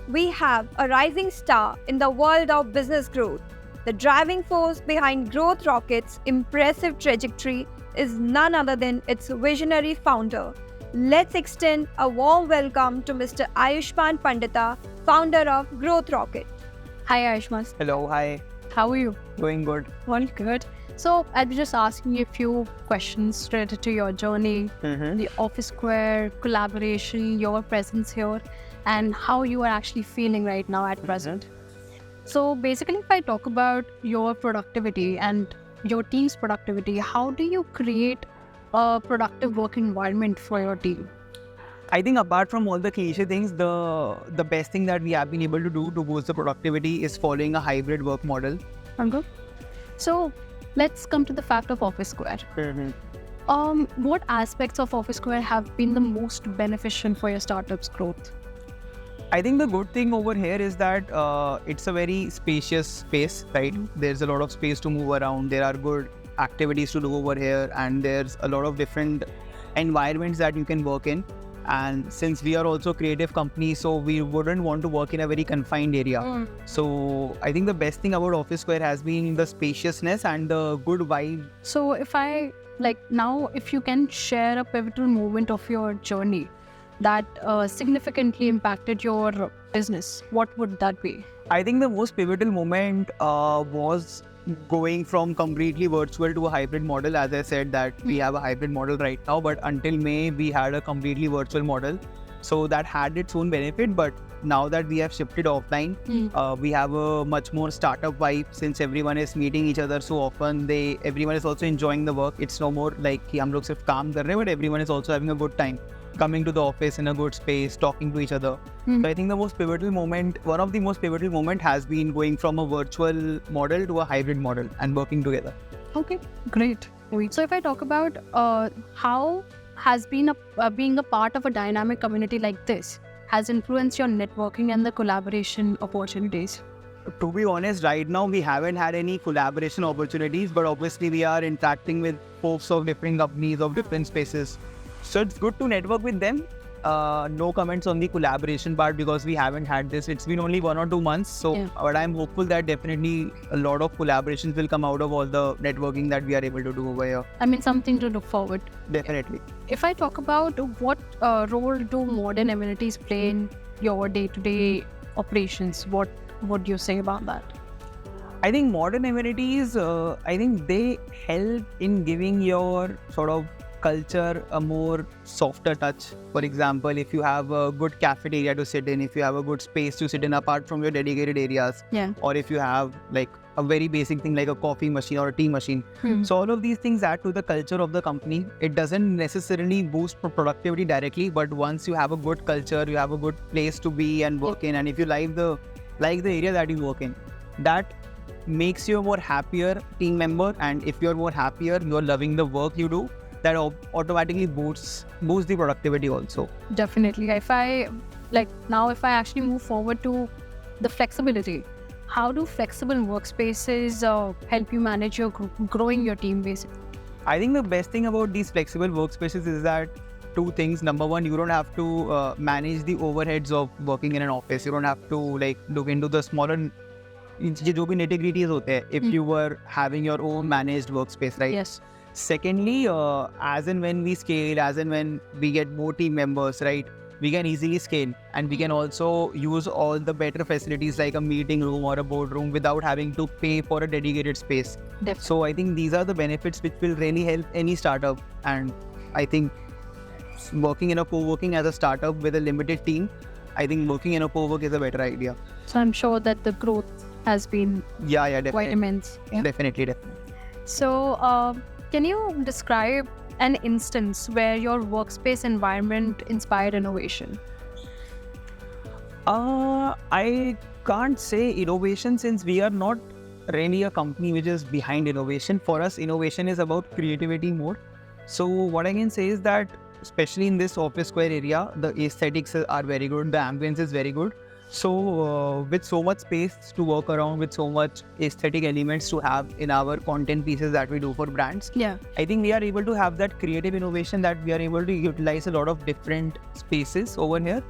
we have a rising star in the world of business growth. The driving force behind Growth Rocket's impressive trajectory is none other than its visionary founder. Let's extend a warm welcome to Mr. Ayushman Pandita, founder of Growth Rocket. Hi Ayushman. Hello, hi. How are you? Doing good. All good. So I'll be just asking you a few questions related to your journey, the Office Square, collaboration, your presence here, and how you are actually feeling right now at present. So basically, if I talk about your productivity and your team's productivity, how do you create a productive work environment for your team? I think apart from all the cliche things, the best thing that we have been able to do to boost the productivity is following a hybrid work model. Okay. So let's come to the fact of Office Square. What aspects of Office Square have been the most beneficial for your startup's growth? I think the good thing over here is that it's a very spacious space, right? There's a lot of space to move around. There are good activities to do over here, and there's a lot of different environments that you can work in. And since we are also a creative company, so we wouldn't want to work in a very confined area. So I think the best thing about Office Square has been the spaciousness and the good vibe. So if you can share a pivotal moment of your journey that significantly impacted your business, what would that be? I think the most pivotal moment was going from completely virtual to a hybrid model. As I said that we have a hybrid model right now, but until May we had a completely virtual model. So that had its own benefit, but now that we have shifted offline, we have a much more startup vibe since everyone is meeting each other so often. Everyone is also enjoying the work. It's no more like कि हम लोग सिर्फ काम कर रहे हैं, but everyone is also having a good time coming to the office in a good space, talking to each other. So I think one of the most pivotal moment has been going from a virtual model to a hybrid model and working together. Okay, great. So if I talk about how has been being a part of a dynamic community like this has influenced your networking and the collaboration opportunities? To be honest, right now we haven't had any collaboration opportunities, but obviously we are interacting with folks of different companies, of different spaces. So it's good to network with them. No comments on the collaboration part because we haven't had this. It's been only 1 or 2 months. But I'm hopeful that definitely a lot of collaborations will come out of all the networking that we are able to do over here. I mean, something to look forward. Definitely. If I talk about what role do modern amenities play in your day-to-day operations, what would you say about that? I think modern amenities, I think they help in giving your sort of culture a more softer touch. For example, if you have a good cafeteria to sit in, if you have a good space to sit in apart from your dedicated areas, or if you have like a very basic thing like a coffee machine or a tea machine. So all of these things add to the culture of the company. It doesn't necessarily boost productivity directly, but once you have a good culture, you have a good place to be and work in, and if you like the area that you work in, that makes you a more happier team member. And if you're more happier, you're loving the work you do, that automatically boosts the productivity also. Definitely. If I actually move forward to the flexibility, how do flexible workspaces help you manage your growing your team basically? I think the best thing about these flexible workspaces is that 2 things. Number one, you don't have to manage the overheads of working in an office. You don't have to look into the smaller जो भी nitty-gritties होते हैं if you were having your own managed workspace, right? Yes. Secondly, as and when we scale, as and when we get more team members, right, we can easily scale, and we can also use all the better facilities like a meeting room or a boardroom without having to pay for a dedicated space. Definitely. So I think these are the benefits which will really help any startup. And I think working in a co-working as a startup with a limited team, I think working in a co-work is a better idea. So I'm sure that the growth has been definitely. quite immense. Definitely. So can you describe an instance where your workspace environment inspired innovation? I can't say innovation since we are not really a company which is behind innovation. For us, innovation is about creativity more. So what I can say is that especially in this Office Square area, the aesthetics are very good, the ambience is very good. So with so much space to work around, with so much aesthetic elements to have in our content pieces that we do for brands, I think we are able to have that creative innovation, that we are able to utilize a lot of different spaces over here.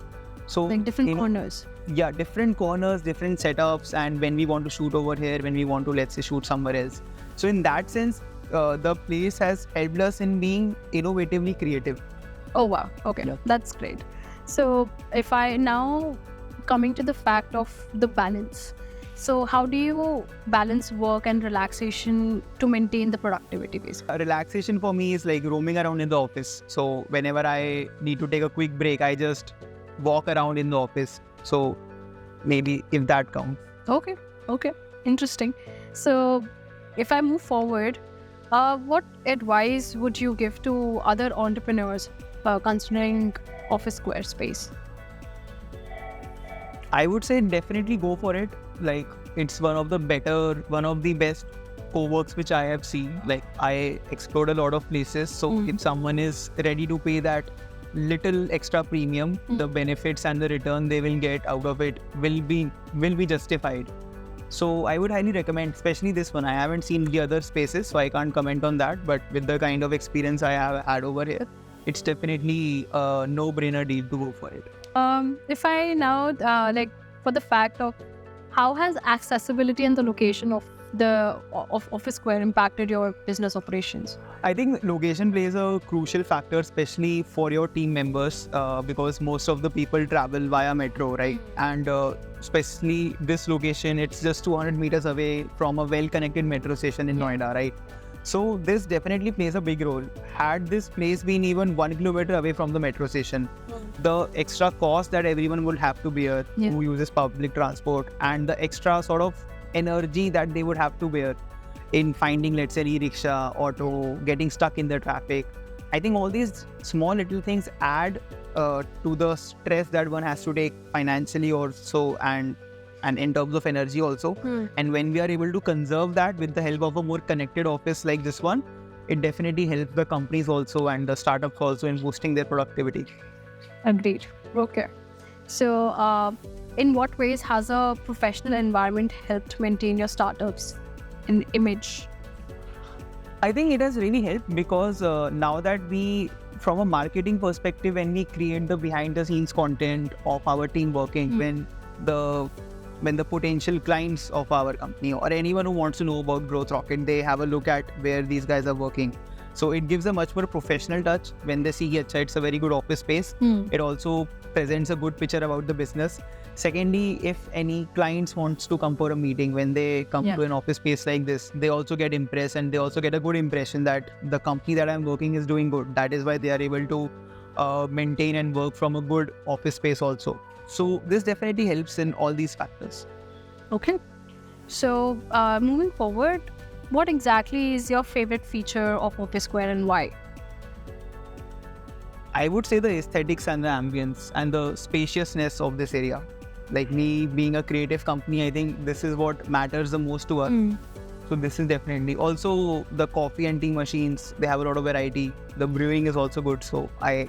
So like different corners. yeah, different corners, different setups, and when we want to shoot over here, when we want to, let's say, shoot somewhere else. So in that sense, the place has helped us in being innovatively creative. Oh wow. Okay, Yeah. that's great. So if I now coming to the fact of the balance. So how do you balance work and relaxation to maintain the productivity basically? Relaxation for me is like roaming around in the office. So whenever I need to take a quick break, I just walk around in the office. So maybe if that counts. Okay. Okay. Interesting. So if I move forward, what advice would you give to other entrepreneurs considering Office Squarespace? I would say definitely go for it. Like it's one of the best co-works which I have seen. Like I explored a lot of places. So if someone is ready to pay that little extra premium, the benefits and the return they will get out of it will be justified. So I would highly recommend, especially this one. I haven't seen the other spaces, so I can't comment on that. But with the kind of experience I have had over here, it's definitely a no-brainer deal to go for it. If I now like for the fact of how has accessibility and the location of the Office Square impacted your business operations? I think location plays a crucial factor, especially for your team members, because most of the people travel via metro, right? And especially this location, it's just 200 meters away from a well-connected metro station in Noida, right? So this definitely plays a big role. Had this place been even 1 kilometer away from the metro station, the extra cost that everyone would have to bear who uses public transport, and the extra sort of energy that they would have to bear in finding, let's say, e-rickshaw, auto, getting stuck in the traffic. I think all these small little things add to the stress that one has to take financially also, and in terms of energy also. And when we are able to conserve that with the help of a more connected office like this one, it definitely helps the companies also and the startups also in boosting their productivity. Agreed. Okay. So in what ways has a professional environment helped maintain your startups in image? I think it has really helped because now that we, from a marketing perspective, when we create the behind the scenes content of our team working, when the potential clients of our company or anyone who wants to know about Growth Rocket, they have a look at where these guys are working. So it gives a much more professional touch when they see it's a very good office space. It also presents a good picture about the business. Secondly, if any clients wants to come for a meeting, when they come to an office space like this, they also get impressed and they also get a good impression that the company that I'm working is doing good. That is why they are able to maintain and work from a good office space also. So this definitely helps in all these factors. Okay. So moving forward, what exactly is your favorite feature of Office Square and why? I would say the aesthetics and the ambience and the spaciousness of this area. Like me being a creative company, I think this is what matters the most to us. So this is definitely also the coffee and tea machines. They have a lot of variety. The brewing is also good. So I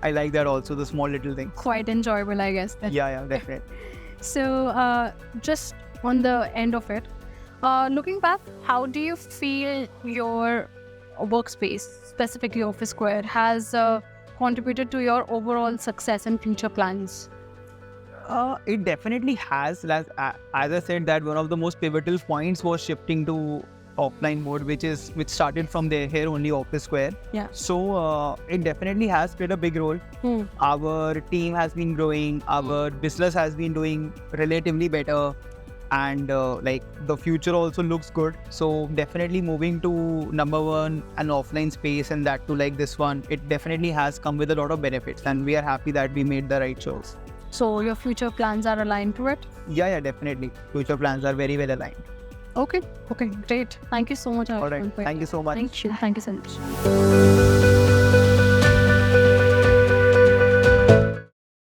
like that also, the small little things. Quite enjoyable, I guess. Yeah, definitely. So just on the end of it, looking back, how do you feel your workspace, specifically Office Square, has contributed to your overall success and future plans? It definitely has. As I said, that one of the most pivotal points was shifting to offline mode, which started from here only, Office Square. Yeah. So it definitely has played a big role. Our team has been growing. Our business has been doing relatively better, and like the future also looks good. So definitely moving to number one, an offline space, and that to like this one, it definitely has come with a lot of benefits, and we are happy that we made the right choice. So your future plans are aligned to it? Yeah, definitely. Future plans are very well aligned. Okay, great. Thank you so much. All right. Thank you so much. Thank you so much.